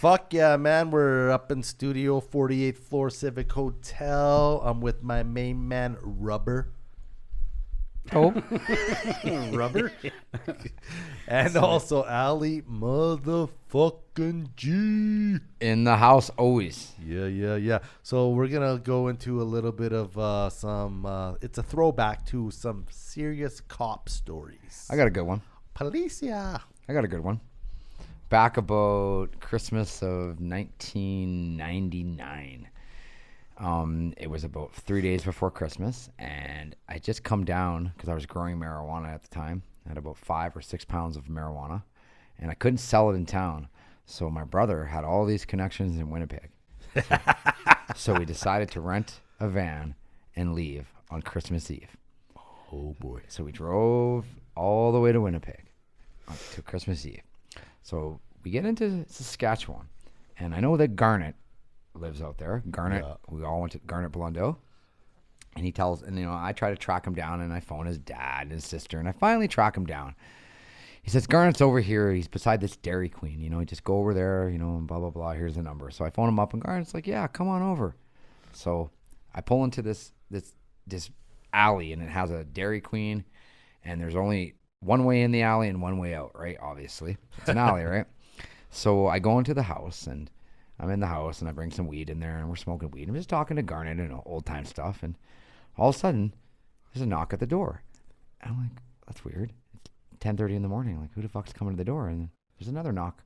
Fuck yeah, man. We're up in studio, 48th floor Civic Hotel. I'm with my main man, Rubber. Oh. Rubber? And also Ali motherfucking G. In the house always. Yeah. So we're going to go into a little bit of it's a throwback to some serious cop stories. I got a good one. Policia. I got a good one. Back about Christmas of 1999. It was about 3 days before Christmas, and I just come down because I was growing marijuana at the time. I had about 5 or 6 pounds of marijuana, and I couldn't sell it in town. So my brother had all these connections in Winnipeg. So we decided to rent a van and leave on Christmas Eve. Oh, boy. So we drove all the way to Winnipeg to Christmas Eve. So we get into Saskatchewan, and I know that Garnet lives out there. Garnet, We all went to Garnet Blondeau, and he tells, and I try to track him down, and I phone his dad and his sister, and I finally track him down. He says, Garnet's over here. He's beside this Dairy Queen. Just go over there, and blah, blah, blah. Here's the number. So I phone him up, and Garnet's like, yeah, come on over. So I pull into this alley, and it has a Dairy Queen, and there's only one way in the alley and one way out, right? Obviously. It's an alley, right? So I go into the house, and I'm in the house, and I bring some weed in there, and we're smoking weed. I'm just talking to Garnet, old-time stuff, and all of a sudden, there's a knock at the door. And I'm like, that's weird. It's 10:30 in the morning. Like, who the fuck's coming to the door? And there's another knock,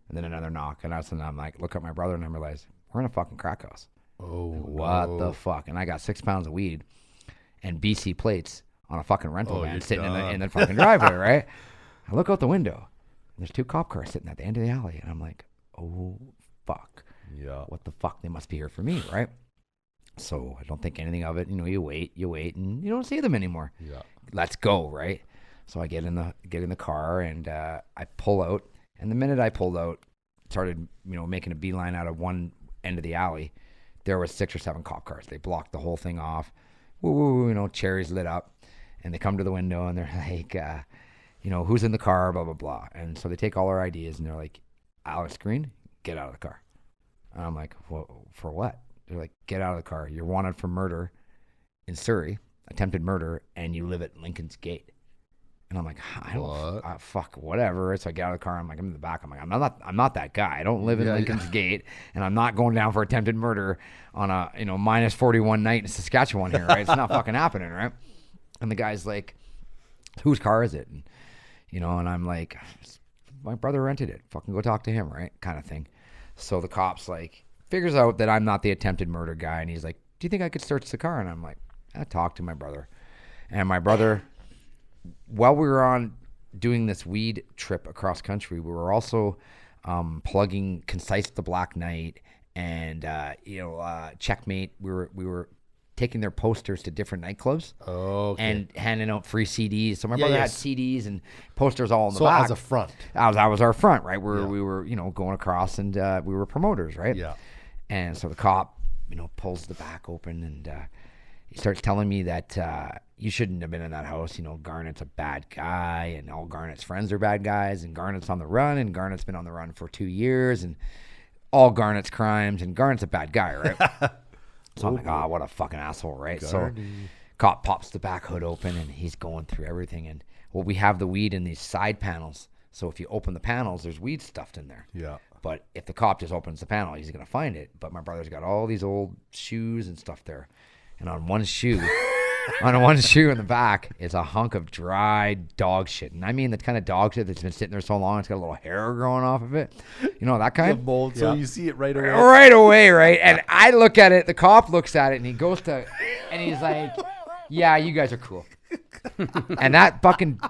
and then another knock, and all of a sudden, I'm like, look at my brother, and I realize, we're in a fucking crack house. Oh, what the fuck? And I got 6 pounds of weed and BC plates on a fucking rental van sitting in the fucking driveway, right? I look out the window, and there's 2 cop cars sitting at the end of the alley, and I'm like, oh, fuck. Yeah. What the fuck? They must be here for me, right? So I don't think anything of it. You wait, and you don't see them anymore. Yeah. Let's go, right? So I get in the car, and I pull out, and the minute I pulled out, started, making a beeline out of one end of the alley, there was 6 or 7 cop cars. They blocked the whole thing off. Woo, cherries lit up. And they come to the window, and they're like, who's in the car, blah, blah, blah. And so they take all our IDs, and they're like, Alex Green, get out of the car. And I'm like, well, for what? They're like, get out of the car. You're wanted for murder in Surrey, attempted murder, and you live at Lincoln's Gate. And I'm like, fuck, whatever. So I get out of the car. I'm like, I'm in the back. I'm like, I'm not that guy. I don't live in Lincoln's Gate, and I'm not going down for attempted murder on a minus 41 night in Saskatchewan here, right? It's not fucking happening, right? And the guy's like, whose car is it? And and I'm like, my brother rented it. Fucking go talk to him, right? Kind of thing. So the cop's like, figures out that I'm not the attempted murder guy, and he's like, do you think I could search the car? And I'm like, I talked to my brother. And my brother, while we were on doing this weed trip across country, we were also plugging Concise the Black Knight and Checkmate. We were taking their posters to different nightclubs and handing out free CDs. So my brother had CDs and posters all in the back. So as a front. That was our front, right? We were going across, and we were promoters, right? Yeah. And so the cop, pulls the back open, and he starts telling me that you shouldn't have been in that house. Garnet's a bad guy, and all Garnet's friends are bad guys, and Garnet's on the run, and Garnet's been on the run for 2 years, and all Garnet's crimes, and Garnet's a bad guy, right? So I'm like, what a fucking asshole, right? Garney. So cop pops the back hood open, and he's going through everything, and we have the weed in these side panels. So if you open the panels, there's weed stuffed in there. Yeah. But if the cop just opens the panel, he's going to find it. But my brother's got all these old shoes and stuff there. And on one shoe, in the back, is a hunk of dried dog shit. And I mean the kind of dog shit that's been sitting there so long, it's got a little hair growing off of it. That kind? The mold, so you see it right away. Right away, right? And I look at it, the cop looks at it, and he goes to, and he's like, yeah, you guys are cool. And that fucking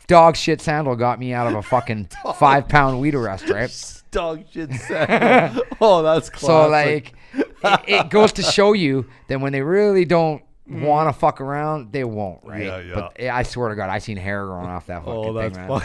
dog shit sandal got me out of a fucking 5-pound weed arrest, right? Dog shit sandal. Oh, that's classic. So, like, it goes to show you that when they really don't want to fuck around, they won't, right? Yeah. But I swear to God, I seen hair growing off that fucking that's thing, man.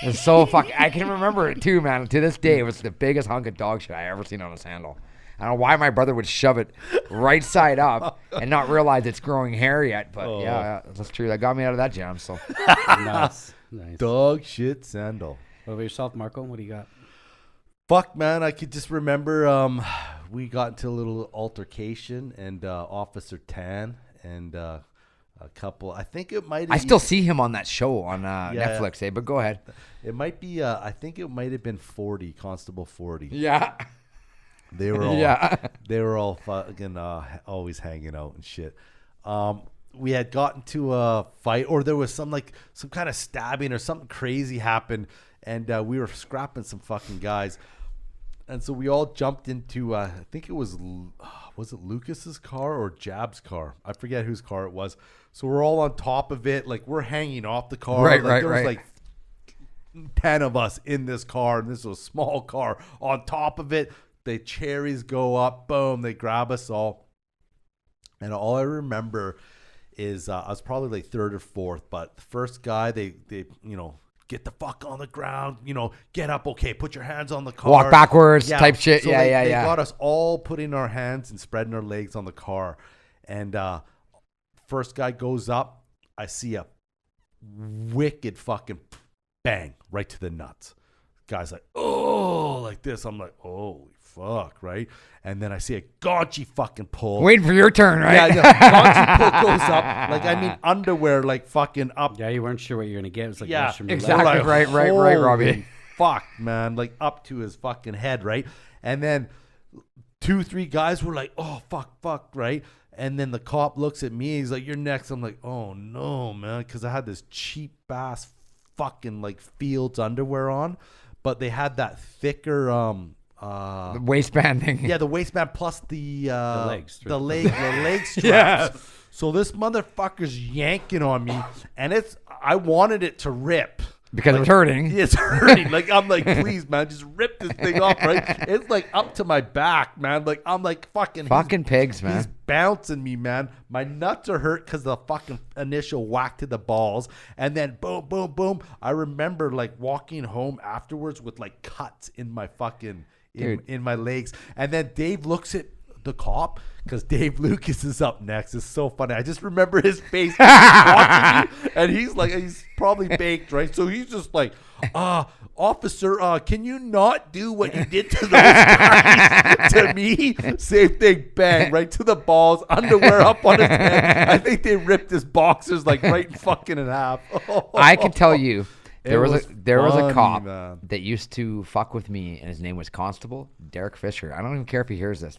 It's so fucking... I can remember it, too, man. To this day, it was the biggest hunk of dog shit I ever seen on a sandal. I don't know why my brother would shove it right side up and not realize it's growing hair yet, but yeah, that's true. That got me out of that jam, so... Nice. Dog shit sandal. What about yourself, Marco? What do you got? Fuck, man. I could just remember we got into a little altercation, and Officer Tan and a couple. I think it might. I still see him on that show on Netflix. But go ahead. It might be. I think it might have been 40 Constable 40. Yeah. They were all. Yeah. They were all fucking always hanging out and shit. We had gotten to a fight, or there was some kind of stabbing or something crazy happened, and we were scrapping some fucking guys. And so we all jumped into, I think it was it Lucas's car or Jab's car? I forget whose car it was. So we're all on top of it. Like, we're hanging off the car. Right. There was like 10 of us in this car, and this was a small car. On top of it, the cherries go up. Boom. They grab us all. And all I remember is I was probably like third or fourth, but the first guy, they get the fuck on the ground, get up, okay, put your hands on the car. Walk backwards type shit. So they got us all putting our hands and spreading our legs on the car. And first guy goes up, I see a wicked fucking bang right to the nuts. Guy's like, oh, like this. I'm like, holy fuck, right? And then I see a gaunchy fucking pull. Waiting for your turn, right? Yeah, gaunchy pull goes up. Like, I mean, underwear, like fucking up. Yeah, you weren't sure what you were going to get. It was like Yeah, Russian exactly. roulette. Like, Right, holy Robbie. Fuck, man. Like, up to his fucking head, right? And then 2-3 guys were like, oh, fuck, right? And then the cop looks at me. He's like, you're next. I'm like, oh, no, man. Because I had this cheap-ass fucking, like, Fields underwear on. But they had that thicker... The waistband thing. Yeah, the waistband plus the legs. the leg straps. Yeah. So this motherfucker's yanking on me, and I wanted it to rip Because it was hurting. it's hurting. Like, I'm like, please, man, just rip this thing off, right? It's like up to my back, man. Like, I'm like fucking Pigs, man. He's bouncing me, man. My nuts are hurt because the fucking initial whack to the balls. And then boom, boom, boom. I remember like walking home afterwards with like cuts in my fucking in my legs. And then Dave looks at the cop because Dave Lucas is up next. It's so funny. I just remember his face watching me, and he's probably baked, right? So he's just like, officer, can you not do what you did to those guys to me? Same thing, bang, right to the balls, underwear up on his head. I think they ripped his boxers like right fucking in half. I can tell you, there was a funny, cop man. that used to fuck with me, and his name was Constable Derek Fisher. I don't even care if he hears this.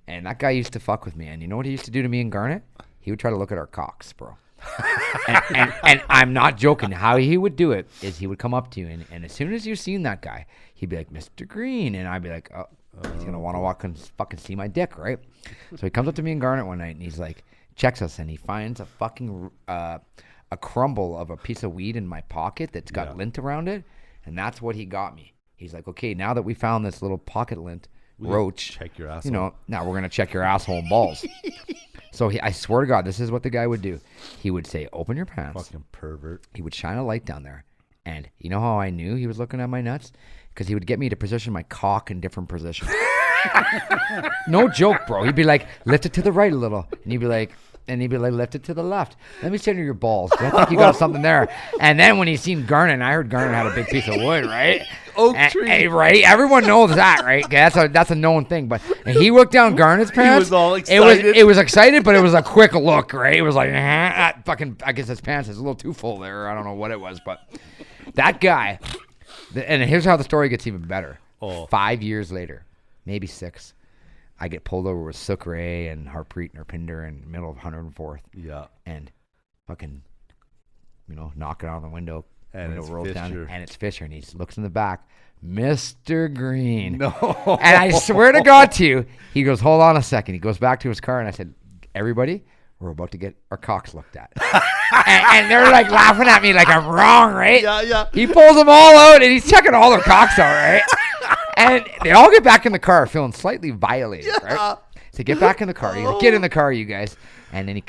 And that guy used to fuck with me. And you know what he used to do to me and Garnet? He would try to look at our cocks, bro. and I'm not joking. How he would do it is he would come up to you, and as soon as you seen that guy, he'd be like, Mr. Green. And I'd be like, oh, he's going to want to walk and fucking see my dick, right? So he comes up to me and Garnet one night, and he's like, checks us, and he finds a fucking a crumble of a piece of weed in my pocket that's got lint around it. And that's what he got me. He's like, okay, now that we found this little pocket lint, roach, check your asshole. You know, now we're gonna check your asshole and balls. So I swear to God, this is what the guy would do. He would say, "Open your pants." Fucking pervert. He would shine a light down there, and you know how I knew he was looking at my nuts? Because he would get me to position my cock in different positions. No joke, bro. He'd be like, "Lift it to the right a little," and he'd be like, lift it to the left. Let me center your balls. I think you got something there. And then when he seen Garnet, I heard Garnet had a big piece of wood, right? Oak tree. Right? Everyone knows that, right? That's a known thing. But and he looked down Garnet's pants. He was all excited. It was excited, but it was a quick look, right? It was like, fucking, I guess his pants is a little too full there. I don't know what it was, but that guy, and here's how the story gets even better. 5 years later, maybe 6. I get pulled over with SURREY and Harpreet and Harpinder in the middle of 104th. Yeah. And fucking, knocking on the window. And window it's rolls Fisher. down. And it's Fisher. And he looks in the back. Mr. Green. No. And I swear to God to you, he goes, hold on a second. He goes back to his car. And I said, everybody, we're about to get our cocks looked at. and they're like laughing at me like I'm wrong, right? Yeah. He pulls them all out and he's checking all their cocks out, right? And they all get back in the car feeling slightly violated, right? So get back in the car. He's like, get in the car, you guys. And then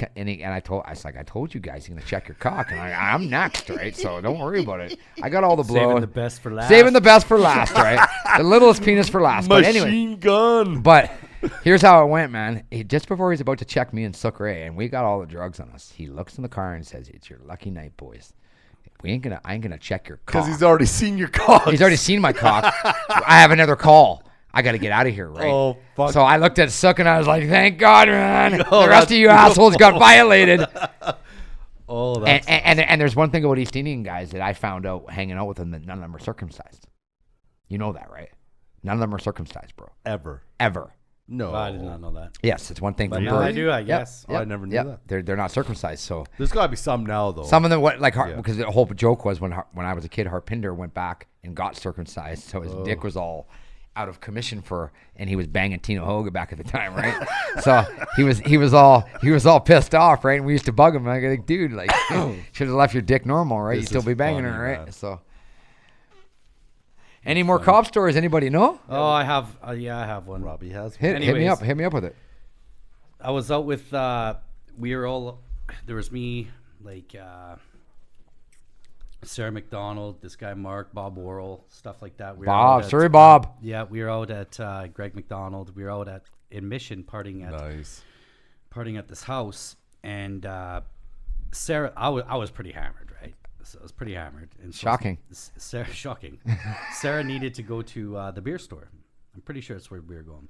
I told you guys, you're gonna check your cock, and I'm next, right? So don't worry about it. I got all the blow. Saving the best for last. Saving the best for last, right? The littlest penis for last. But anyway, Machine gun. but here's how it went, man. Just before he's about to check me and SURREY, and we got all the drugs on us, he looks in the car and says, "It's your lucky night, boys." I ain't gonna check your Because cock. he's already seen your cock. He's already seen my cock. I have another call. I got to get out of here, right? Oh, fuck. So I looked at Sook and I was like, thank God, man. Oh, the rest of you that's assholes got violated. Oh, that's And there's one thing about East Indian guys that I found out hanging out with them that none of them are circumcised. You know that, right? None of them are circumcised, bro. ever. Ever. No. I did not know that. Yes, it's one thing But from now I birth. do, I guess. Oh, I never knew that. They're not circumcised, so There's got to be some now, though. some of them because the whole joke was when I was a kid, Harpinder went back and got circumcised, so his dick was all out of commission and he was banging Tina Hoga back at the time, right? So he was all pissed off, right? And we used to bug him. Like, dude, like should have left your dick normal, right? This You'd still is be banging funny, her, right? man. So any more cop stories? Anybody know? Oh, I have. Yeah, I have one. Robbie has. Hit me Anyways. up. Hit me up with it. I was out with. We were all. There was me, like Sarah McDonald, this guy Mark, Bob Worrell, stuff like that. We were Bob, out at, sorry, Bob. Yeah, we were out at Greg McDonald. We were out in Mission partying at this house, and Sarah. I was pretty hammered, right? So I was pretty hammered. And so Shocking. Sarah, shocking. Sarah needed to go to the beer store. I'm pretty sure that's where we were going.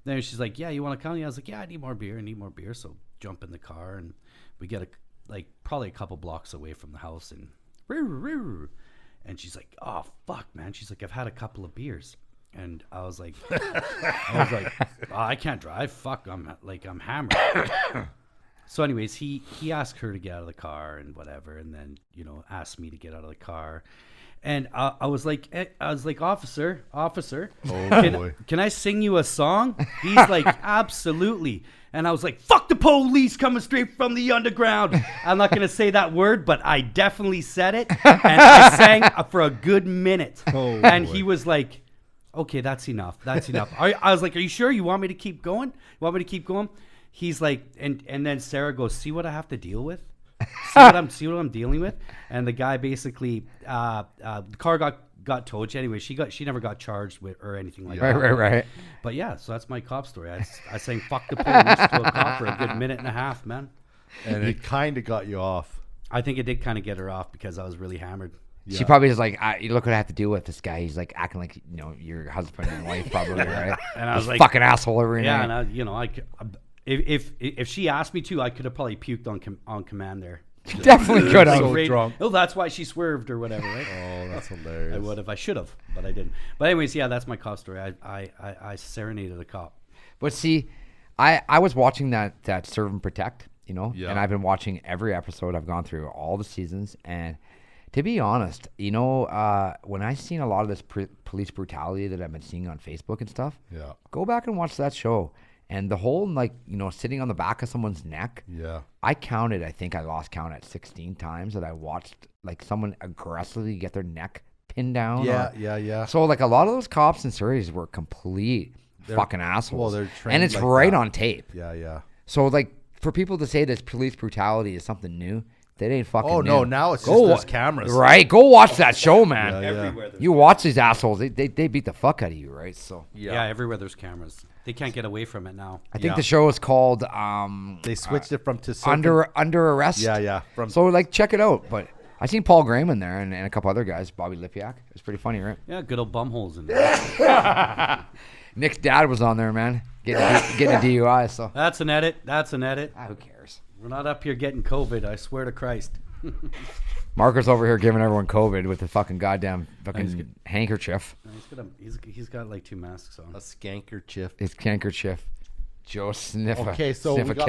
Then she's like, "Yeah, you want to come?" I was like, "Yeah, I need more beer. So jump in the car, and we get probably a couple blocks away from the house, and she's like, "Oh fuck, man." She's like, "I've had a couple of beers," and I was like, "Oh, I can't drive. Fuck, I'm hammered." So, anyways, he asked her to get out of the car and whatever, and then asked me to get out of the car. And I was like, officer, boy. can I sing you a song? He's like, absolutely. And I was like, fuck the police coming straight from the underground. I'm not going to say that word, but I definitely said it. And I sang for a good minute. And he was like, okay, that's enough. I was like, are you sure you want me to keep going? He's like, and then Sarah goes, see what I have to deal with? See what I'm dealing with? And the guy basically, the car got towed. Anyway, she never got charged with or anything like that. Right. But yeah, so that's my cop story. I sang "fuck the police" to a cop for a good minute and a half, man. And it kind of got you off. I think it did kind of get her off because I was really hammered. She probably is like, you look what I have to deal with this guy. He's like acting like your husband and wife, probably, right? And I was like, fucking asshole every yeah, night. and if she asked me to, I could have probably puked on command there. Definitely could have. So Right. drunk. Oh, that's why she swerved or whatever, right? Oh, that's hilarious. I would have. I should have, but I didn't. But anyways, yeah, that's my cop story. I serenaded a cop. But see, I was watching that Serve and Protect, Yeah. and I've been watching every episode. I've gone through all the seasons, and to be honest, when I seen a lot of this police brutality that I've been seeing on Facebook and stuff, Yeah. go back and watch that show. And the whole, sitting on the back of someone's neck, Yeah. I think I lost count at 16 times that I watched, someone aggressively get their neck pinned down. Yeah. So, a lot of those cops in Surrey were complete fucking assholes. well, they're trained and it's like right that. on tape. Yeah. So, for people to say this police brutality is something new, that ain't fucking Oh, new. no, now it's just there's cameras. Right? Go watch that show, man. Yeah. Everywhere. You watch these assholes. They beat the fuck out of you, right? So, Yeah, everywhere there's cameras. They can't get away from it now. I think the show is called They switched it from to Under Arrest. Yeah. So check it out. But I seen Paul Graham in there and a couple other guys, Bobby Lipiak. It was pretty funny, right? Yeah, good old bumholes in there. Nick's dad was on there, man, getting a DUI. So That's an edit. who cares? We're not up here getting COVID. I swear to Christ. Marcus over here giving everyone COVID with the fucking goddamn fucking handkerchief. He's got like 2 masks on. a skanker chiff. His handkerchief. Joe sniff. Okay, so sniff we a got